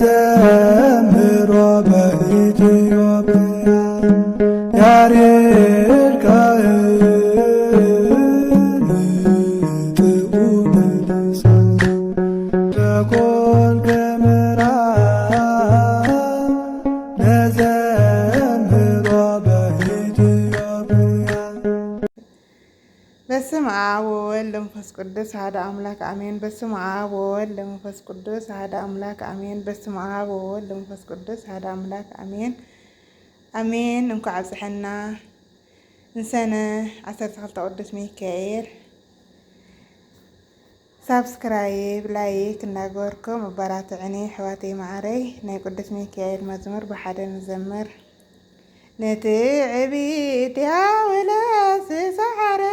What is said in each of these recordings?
ነዘምሮ በኢትዮጵያ ያሬድ ካህን ጥዑመ ልሳን በኮልከ ምዕራብ ነዘምሮ በኢትዮጵያ። በስመ አብ ወወልድ ወመንፈስ ቅዱስ አሐዱ አምላክ አሜን። በስመ አብ ወወልድ ወመንፈስ ቅዱስ አሐዱ አምላክ አሜን። በስመ አብ ወወልድ ወመንፈስ ቅዱስ አሐዱ አምላክ አሜን አሜን። እንኳዕ አብፅሐና ንሰነ 12 ቅዱስ ሚካኤል። ሳብስክራይብ ላይክ እናገበርኩም ኣበራትዕኒ ኣሕዋተይ ማዕረይ ናይ ቅዱስ ሚካኤል መዝሙር ብሓደ ንዘምር። ነቲ ዕቢት ዲያብሎስ ዝሰሓረ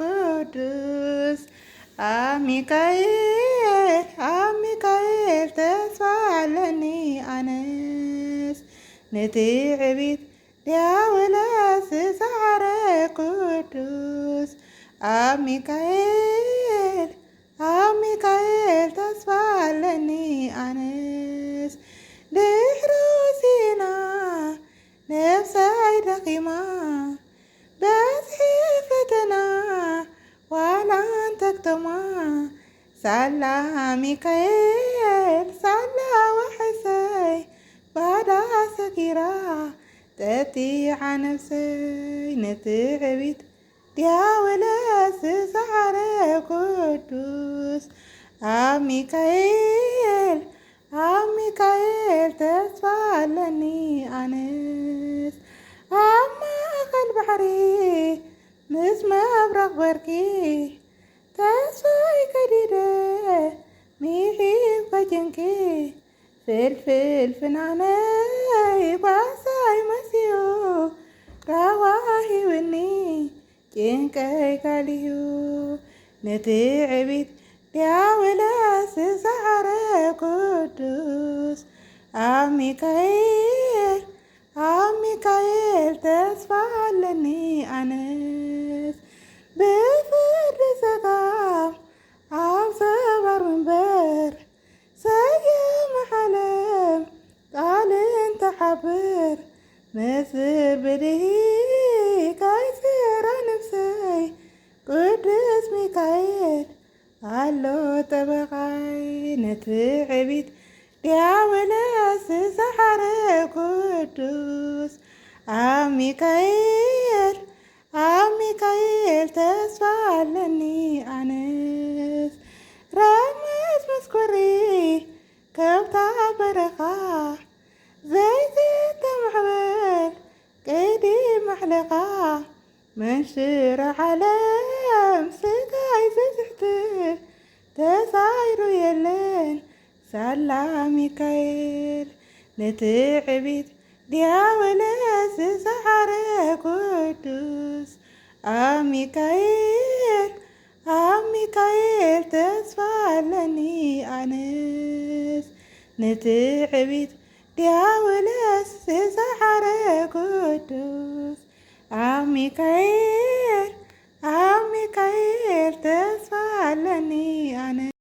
ቅዱስ ኣብ ሚካኤል ተስፋ ኣለኒ ኣነስ። ነቲ ዕቢት ዲያብሎስ ዝሰሓረ ቅዱስ ኣብ ሚካኤል ተስፋ ኣለኒ ኣነስ። ድሕሪ ሲና ነፍሰይ ደኺማ በዝሒ ፈተና ዋላ እንተክተማ ሳላ ሚካኤል ሳላ ወሕሰይ ባዳ ሰኪራ ጠጢዓ ነፍሰይ። ነቲ ዕቢት ዲያብሎስ ዝሰሓረ ቅዱስ ኣብ ሚካኤል ተስፋ ኣለኒ ኣነስ። ኣብ ማእኸል ባሕሪ ምስ መብረቕ በርቂ ተስፋይ ከዲደ ሚሒብ ከጭንቂ ፍልፍል ፍናነይ ጓሳይ መሲዩ ራዋሂብኒ ጭንቀይ ካልዩ። ነቲ ዕቢት ዲያብሎስ ዝሰሓረ ቅዱስ ኣብ ሚካኤል ተስፋ ኣለኒ ኣነስ። ብፍርዲ ሰቃም ኣብ ሰባር መንበር ሰየመሓለም ቃልን ተሓብር መስር ብድሂ ካይስራ ነፍሰይ ቅዱስ ሚካኤል ኣሎ ጠበቓይ። ነቲ ዕቢት ዲያብሎስ ዝሰሓረ ቅዱስ ኣብ ሚካኤል ተስፋ ኣለኒ ኣነስ። ረመስ መስኮሪ ከብታ በረኻ ዘይተማሕበል ቀይዲ ማሕለኻ መንሽር ዓለም ስጋይ ዘዝሕትር ተሳይሩ የለን ሳላ ሚካኤል። ነቲ ዕቢት ዲያብሎስ ዝሰሓረ ቅዱስ ኣብ ሚካኤል ተስፋ ኣለኒ ኣነስ። ነቲ ዕቢት ዲያብሎስ ዝሰሓረ ቅዱስ ኣብ ሚካኤል ተስፋ ኣለኒ ኣነስ።